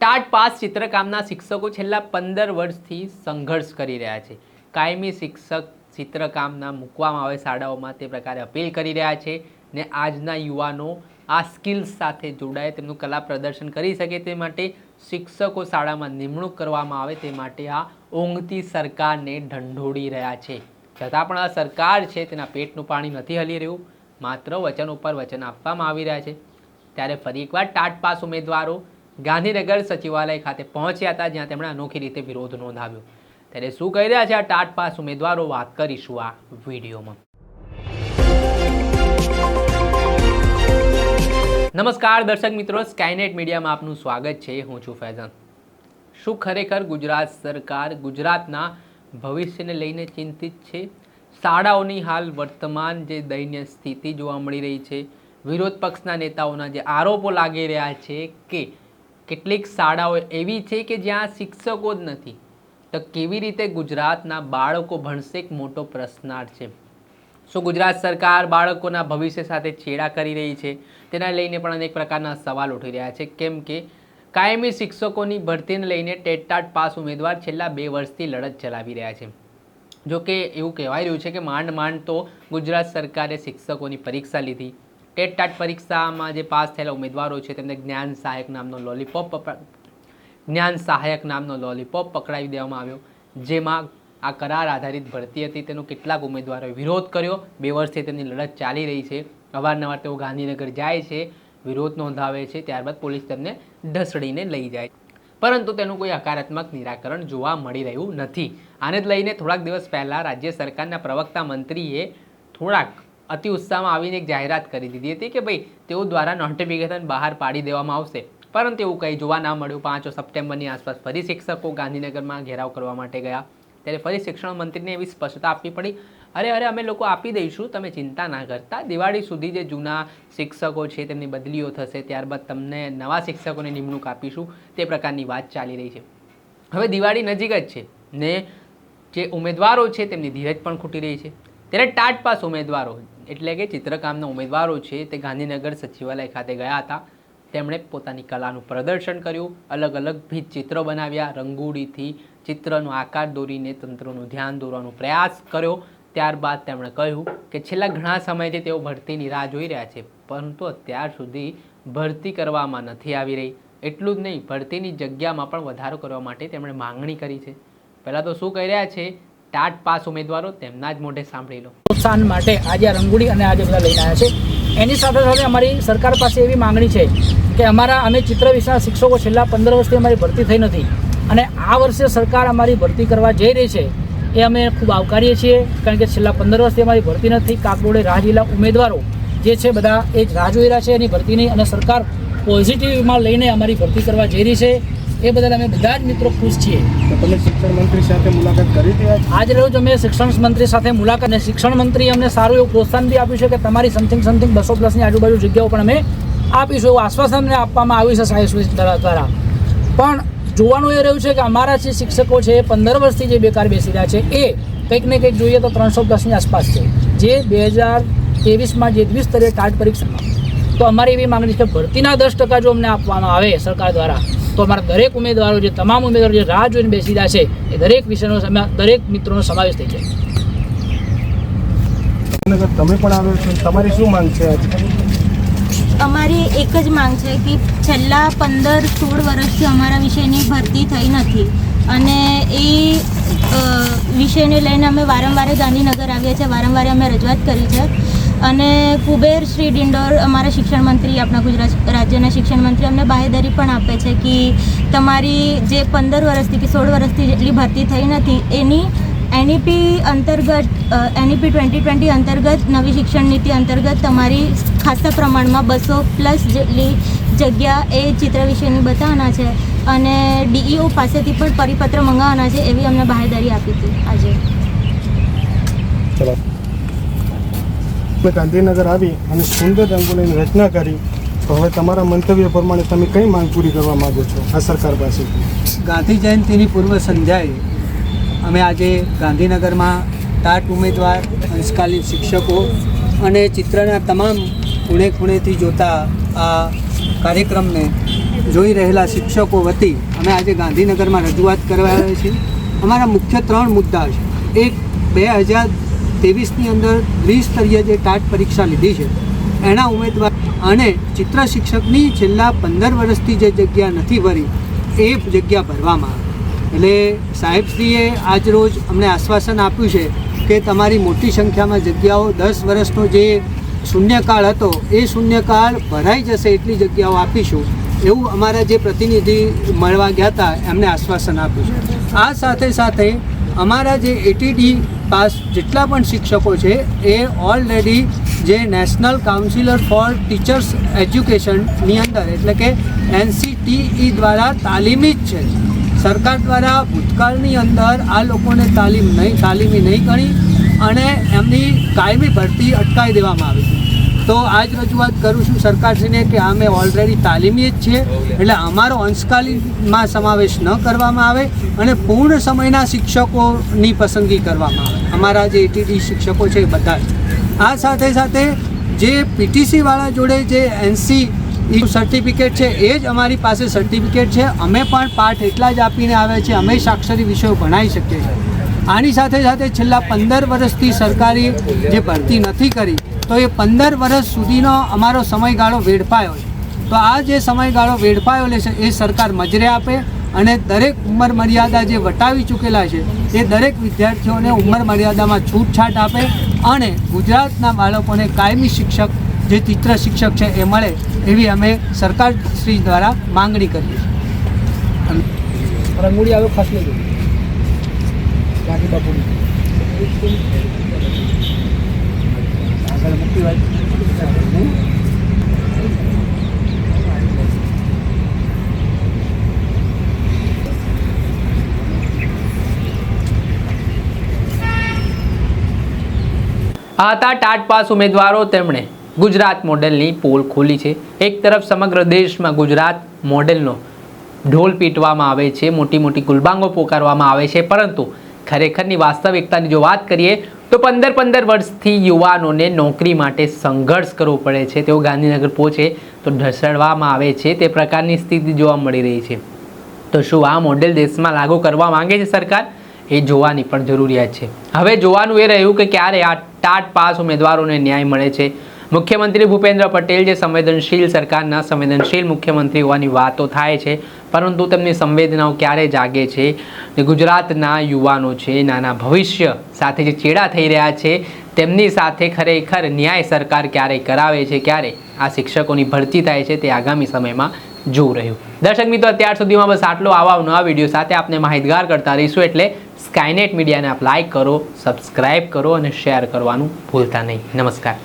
TAT pass ચિત્રકામના શિક્ષકો છેલ્લા 15 વર્ષથી સંઘર્ષ કરી રહ્યા છે. કાયમી શિક્ષક ચિત્રકામના મૂકવામાં આવે શાળાઓમાં તે પ્રકારે અપીલ કરી રહ્યા છે ને આજના યુવાનો આ સ્કિલ્સ સાથે જોડાય, તેમનું કલા પ્રદર્શન કરી શકે તે માટે શિક્ષકો શાળામાં નિમણૂક કરવામાં આવે તે માટે આ ઊંઘતી સરકારને ઢંઢોળી રહ્યા છે. છતાં પણ આ સરકાર છે તેના પેટનું પાણી નથી હલી રહ્યું, માત્ર વચન ઉપર વચન આપવામાં આવી રહ્યા છે. ત્યારે ફરી એકવાર ટાટ પાસ ઉમેદવારો ગાંધીનગર સચિવાલય ખાતે પહોંચ્યા હતા, જ્યાં તેમણે અનોખી રીતે વિરોધ નોંધાવ્યો. ત્યારે શું કહી રહ્યા છે આ ટાટ પાસ ઉમેદવારો, વાત કરીશું આ વિડીયોમાં. નમસ્કાર દર્શક મિત્રો, સ્કાયનેટ મીડિયામાં આપનું સ્વાગત છે. હું છું ફૈઝાન. શું ખરેખર ગુજરાત સરકાર ગુજરાતના ભવિષ્યને લઈને ચિંતિત છે? શાળાઓની હાલ વર્તમાન જે દયનીય સ્થિતિ જોવા મળી રહી છે, વિરોધ પક્ષના નેતાઓના જે આરોપો લાગી રહ્યા છે કે કેટલીક શાળાઓ એવી છે કે જ્યાં શિક્ષકો જ નથી, તો કેવી રીતે ગુજરાતના બાળકો ભણશે, એક મોટો પ્રશ્નાર્થ છે. શું ગુજરાત સરકાર બાળકોના ભવિષ્ય સાથે છેડા કરી રહી છે? તેના લઈને પણ અનેક પ્રકારના સવાલ ઉઠી રહ્યા છે. કેમ કે કાયમી શિક્ષકોની ભરતીને લઈને ટેટ પાસ ઉમેદવાર છેલ્લા 2 વર્ષથી લડત ચલાવી રહ્યા છે. જો કે એવું કહેવાય રહ્યું છે કે માંડ તો ગુજરાત સરકારે શિક્ષકોની પરીક્ષા લીધી. ટેટ પરીક્ષામાં જે પાસ થયેલા ઉમેદવારો છે તેમને જ્ઞાન સહાયક નામનો લોલીપોપ પકડાવી દેવામાં આવ્યો, જેમાં આ કરાર આધારિત ભરતી હતી. તેનો કેટલાક ઉમેદવારોએ વિરોધ કર્યો. 2 વર્ષથી તેમની લડત ચાલી રહી છે. અવારનવાર તેઓ ગાંધીનગર જાય છે, વિરોધ નોંધાવે છે, ત્યારબાદ પોલીસ તેમને ઢસડીને લઈ જાય, પરંતુ તેનું કોઈ હકારાત્મક નિરાકરણ જોવા મળી રહ્યું નથી. આને જ લઈને થોડાક દિવસ પહેલાં રાજ્ય સરકારના પ્રવક્તા મંત્રીએ થોડાક અતિ ઉત્સાહમાં આવીને એક જાહેરાત કરી દીધી હતી કે ભાઈ તેઓ દ્વારા નોટિફિકેશન બહાર પાડી દેવામાં આવશે, પરંતુ એવું કંઈ જોવા ના મળ્યું. 5 સપ્ટેમ્બરની આસપાસ ફરી શિક્ષકો ગાંધીનગરમાં ઘેરાવ કરવા માટે ગયા. ત્યારે ફરી શિક્ષણ મંત્રીને એવી સ્પષ્ટતા આપવી પડી, અરે અમે લોકો આપી દઈશું, તમે ચિંતા ના કરતા, દિવાળી સુધી જે જૂના શિક્ષકો છે તેમની બદલીઓ થશે, ત્યારબાદ તમને નવા શિક્ષકોની નિમણૂક આપીશું. તે પ્રકારની વાત ચાલી રહી છે. હવે દિવાળી નજીક જ છે ને જે ઉમેદવારો છે તેમની ધીરજ પણ ખૂટી રહી છે. ત્યારે ટાટ પાસ ઉમેદવારો એટલે કે ચિત્રકામના ઉમેદવારો છે તે ગાંધીનગર સચિવાલય ખાતે ગયા હતા. તેમણે પોતાની કલાનું પ્રદર્શન કર્યું, અલગ અલગ ભીત ચિત્રો બનાવ્યા, રંગોળીથી ચિત્રનો આકાર દોરીને તંત્રનું ધ્યાન દોરવાનો પ્રયાસ કર્યો. ત્યારબાદ તેમણે કહ્યું કે છેલ્લા ઘણા સમયથી તેઓ ભરતીની રાહ જોઈ રહ્યા છે, પરંતુ અત્યાર સુધી ભરતી કરવામાં નથી આવી રહી. એટલું જ નહીં, ભરતીની જગ્યામાં પણ વધારો કરવા માટે તેમણે માંગણી કરી છે. પહેલાં તો શું કહી રહ્યા છે ટાટ પાસ ઉમેદવારો, તેમના જ મોઢે સાંભળી લો. પ્રોત્સાહન માટે આજે રંગોળી અને આજે બધા લઈને આવ્યા છે. એની સાથે સાથે અમારી સરકાર પાસે એવી માંગણી છે કે અમે ચિત્ર વિષયના શિક્ષકો છેલ્લા 15 વર્ષથી અમારી ભરતી થઈ નથી, અને આ વર્ષે સરકાર અમારી ભરતી કરવા જઈ રહી છે. એ અમે ખૂબ આવકારીએ છીએ, કારણ કે છેલ્લા 15 વર્ષથી અમારી ભરતી નથી. કાગડોળે રાહ જોયેલા ઉમેદવારો જે છે બધા એ જ રાહ જોઈ રહ્યા છે એની ભરતીની, અને સરકાર પોઝિટિવમાં લઈને અમારી ભરતી કરવા જઈ રહી છે. એ બદલ અમે બધા જ મિત્રો ખુશ છીએ. તમે શિક્ષણ મંત્રી સાથે મુલાકાત કરી હતી? આજ રોજ અમે શિક્ષણ મંત્રી સાથે મુલાકાત, અને શિક્ષણ મંત્રી અમને સારું એવું પ્રોત્સાહન બી આપ્યું છે કે તમારી સમથિંગ 200+ આજુબાજુ જગ્યાઓ પણ અમે આપીશું, એવું આશ્વાસન આપવામાં આવ્યું છે સાહેબ દ્વારા. પણ જોવાનું એ રહ્યું છે કે અમારા જે શિક્ષકો છે 15 વર્ષથી જે બેકાર બેસી રહ્યા છે એ કંઈક ને કંઈક જોઈએ તો 300+ આસપાસ છે, જે 2023માં જે દ્વિસ્તરીય ટાટ પરીક્ષામાં. તો અમારી એવી માંગણી છે કે ભરતીના 10% જો અમને આપવામાં આવે સરકાર દ્વારા, તો અમારા દરેક ઉમેદવારો જે તમામ ઉમેદવારો જે રાહ જોઈને બેસી રહ્યા છે એ દરેક વિષયનો દરેક મિત્રોનો સમાવેશ થઈ જાય. તમે પણ આવ્યો છો, તમારી શું માંગ છે આજે? અમારી એક જ માંગ છે કે છેલ્લા 15-16 વર્ષથી અમારા વિષયની ભરતી થઈ નથી, અને એ વિષયને લઈને અમે વારંવાર ગાંધીનગર આવીએ છીએ, વારંવાર અમે રજૂઆત કરી છે. અને કુબેર શ્રી ડિંડોર અમારા શિક્ષણ મંત્રી, આપણા ગુજરાત રાજ્યના શિક્ષણ મંત્રી અમને બાહેધરી પણ આપે છે કે તમારી જે 15 વર્ષથી કે 16 વર્ષથી જેટલી ભરતી થઈ નથી એની એનઈપી અંતર્ગત, એનઈપી 2020 અંતર્ગત, નવી શિક્ષણ નીતિ અંતર્ગત તમારી ખાસા પ્રમાણમાં 200+ જેટલી જગ્યા એ ચિત્ર વિષયની બતાવવાના છે, અને ડીઈઓ પાસેથી પણ પરિપત્ર મંગાવવાના છે, એવી અમને બાહેધરી આપી હતી આજે. ગાંધીનગર આવી અને સુંદર રંગોળીની રચના કરી, તો હવે તમારા મંતવ્ય પ્રમાણે તમે કઈ માંગ પૂરી કરવા માગો છો આ સરકાર પાસેથી? ગાંધી જયંતિની પૂર્વ સંધ્યાએ અમે આજે ગાંધીનગરમાં ટાટ ઉમેદવાર, અંશકાલીન શિક્ષકો અને ચિત્રના તમામ ખૂણે ખૂણેથી જોતા આ કાર્યક્રમને જોઈ રહેલા શિક્ષકો વતી અમે આજે ગાંધીનગરમાં રજૂઆત કરવા આવ્યા છીએ. અમારા મુખ્ય 3 મુદ્દા છે. એક, 2023ની અંદર દ્વિસ્તરીય જે ટાટ પરીક્ષા લીધી છે એના ઉમેદવાર અને ચિત્ર શિક્ષકની છેલ્લા 15 વર્ષથી જે જગ્યા નથી ભરી એ જગ્યા ભરવામાં આવે. એટલે સાહેબશ્રીએ આજરોજ અમને આશ્વાસન આપ્યું છે કે તમારી મોટી સંખ્યામાં જગ્યાઓ 10 વર્ષનો જે શૂન્યકાળ હતો એ શૂન્યકાળ ભરાઈ જશે એટલી જગ્યાઓ આપીશું એવું અમારા જે પ્રતિનિધિ મળવા ગયા હતા એમને આશ્વાસન આપ્યું છે. આ સાથે સાથે અમારા જે એટીડી પાસ જેટલા પણ શિક્ષકો છે એ ઓલરેડી જે નેશનલ કાઉન્સિલર ફોર ટીચર્સ એજ્યુકેશનની અંદર એટલે કે NCTE દ્વારા તાલીમી જ છે. સરકાર દ્વારા ભૂતકાળની અંદર આ લોકોને તાલીમી નહીં ગણી અને એમની કાયમી ભરતી અટકાવી દેવામાં આવી. તો આજ રજૂઆત કરું છું સરકારશ્રીને કે અમે ઓલરેડી તાલીમી જ છીએ એટલે અમારો અંશકાલીનમાં સમાવેશ ન કરવામાં આવે અને પૂર્ણ સમયના શિક્ષકોની પસંદગી કરવામાં આવે. અમારા જે એટીડી શિક્ષકો છે એ બધા જ. આ સાથે સાથે જે PTCવાળા જોડે જે NC સર્ટિફિકેટ છે એ જ અમારી પાસે સર્ટિફિકેટ છે. અમે પણ પાઠ એટલા જ આપીને આવ્યા છીએ. અમે સાક્ષરી વિષયો ભણાવી શકીએ છીએ. આની સાથે સાથે છેલ્લા 15 વર્ષથી સરકારી જે ભરતી નથી કરી તો એ 15 વર્ષ સુધીનો અમારો સમયગાળો વેડફાયો છે. તો આ જે સમયગાળો વેડફાયો છે એ સરકાર મજરે આપે અને દરેક ઉંમર મર્યાદા જે વટાવી ચૂકેલા છે એ દરેક વિદ્યાર્થીઓને ઉંમર મર્યાદામાં છૂટછાટ આપે અને ગુજરાતના બાળકોને કાયમી શિક્ષક જે ચિત્ર શિક્ષક છે એ મળે એવી અમે સરકારશ્રી દ્વારા માંગણી કરીએ છીએ. રંગોળી આવ્યો ખાસ લેજો રાજી બાપુની. આ હતા ટાટ પાસ ઉમેદવારો. તેમણે ગુજરાત મોડેલની પોલ ખોલી છે. એક તરફ સમગ્ર દેશમાં ગુજરાત મોડેલનો ઢોલ પીટવામાં આવે છે, મોટી મોટી ગુલબાંગો પોકારવામાં આવે છે, પરંતુ ખરેખરની વાસ્તવિકતાની જો વાત કરીએ તો 15 વર્ષથી યુવાનોને નોકરી માટે સંઘર્ષ કરવો પડે છે. તેઓ ગાંધીનગર પહોંચે તો ઢસડવામાં આવે છે. તે પ્રકારની સ્થિતિ જોવા મળી રહી છે. તો શું આ મોડેલ દેશમાં લાગુ કરવા માંગે છે સરકાર? એ જોવાની પણ જરૂરિયાત છે. હવે જોવાનું એ રહ્યું કે ક્યારે આ ટાટ પાસ ઉમેદવારોને ન્યાય મળે છે. મુખ્યમંત્રી ભૂપેન્દ્ર પટેલ જે સંવેદનશીલ સરકારના સંવેદનશીલ મુખ્યમંત્રી હોવાની વાતો થાય છે, પરંતુ તેમની સંવેદનાઓ ક્યારે જાગે છે? ગુજરાતના યુવાનો છે, નાના ભવિષ્ય સાથે જે ચેડા થઈ રહ્યા છે તેમની સાથે ખરેખર ન્યાય સરકાર ક્યારે કરાવે છે, ક્યારે આ શિક્ષકોની ભરતી થાય છે, તે આગામી સમયમાં જોવું રહ્યું. દર્શક મિત્રો, અત્યાર સુધીમાં બસ આટલો. આવા નવા વિડીયો સાથે આપને માહિતગાર કરતા રહીશું. એટલે સ્કાયનેટ મીડિયાને આપ લાઇક કરો, સબસ્ક્રાઇબ કરો અને શેર કરવાનું ભૂલતા નહીં. નમસ્કાર.